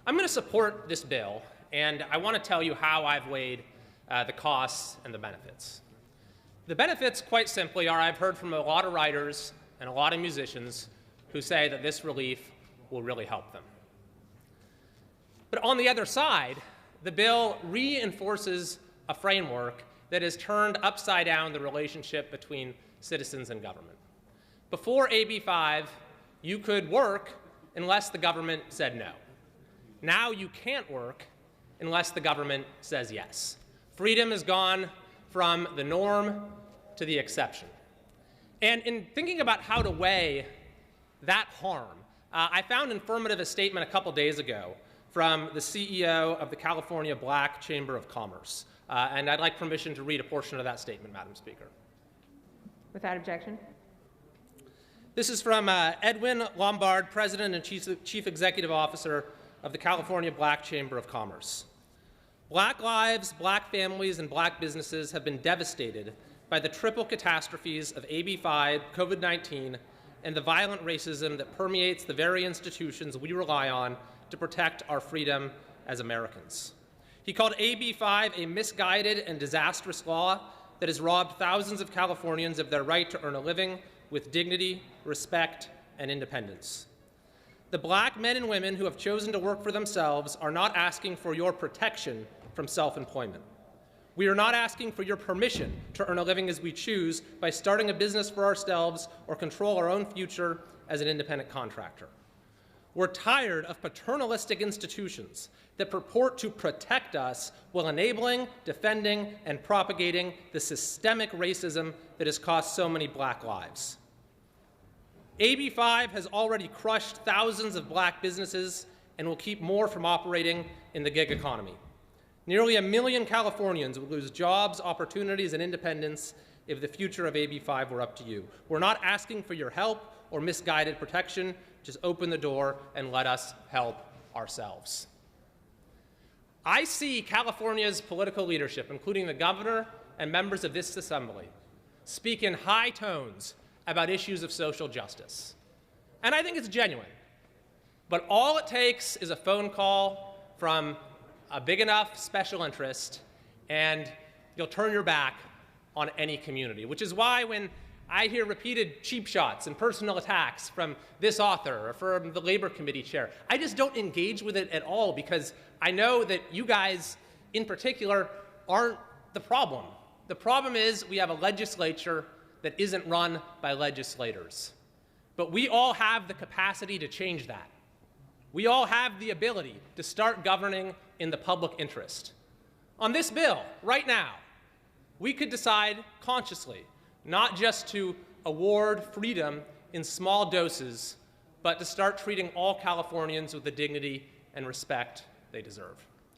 I'm going to support this bill, and I want to tell you how I've weighed the costs and the benefits. The benefits, quite simply, are I've heard from a lot of writers and a lot of musicians who say that this relief will really help them. But on the other side, the bill reinforces a framework that has turned upside down the relationship between citizens and government. Before AB 5, you could work unless the government said no. Now you can't work unless the government says yes. Freedom has gone from the norm to the exception. And in thinking about how to weigh that harm, I found informative a statement a couple days ago from the CEO of the California Black Chamber of Commerce. And I'd like permission to read a portion of that statement, Madam Speaker. Without objection. This is from Edwin Lombard, President and Chief Executive Officer of the California Black Chamber of Commerce. Black lives, black families, and black businesses have been devastated by the triple catastrophes of AB 5, COVID-19, and the violent racism that permeates the very institutions we rely on to protect our freedom as Americans. He called AB 5 a misguided and disastrous law that has robbed thousands of Californians of their right to earn a living with dignity, respect, and independence. The black men and women who have chosen to work for themselves are not asking for your protection from self-employment. We are not asking for your permission to earn a living as we choose by starting a business for ourselves or control our own future as an independent contractor. We're tired of paternalistic institutions that purport to protect us while enabling, defending, and propagating the systemic racism that has cost so many black lives. AB 5 has already crushed thousands of black businesses and will keep more from operating in the gig economy. Nearly 1 million Californians would lose jobs, opportunities, and independence if the future of AB 5 were up to you. We're not asking for your help or misguided protection. Just open the door and let us help ourselves. I see California's political leadership, including the governor and members of this assembly, speak in high tones about issues of social justice. And I think it's genuine. But all it takes is a phone call from a big enough special interest, and you'll turn your back on any community, which is why when I hear repeated cheap shots and personal attacks from this author or from the Labor Committee chair, I just don't engage with it at all, because I know that you guys in particular aren't the problem. The problem is we have a legislature that isn't run by legislators. But we all have the capacity to change that. We all have the ability to start governing in the public interest. On this bill, right now, we could decide consciously not just to award freedom in small doses, but to start treating all Californians with the dignity and respect they deserve.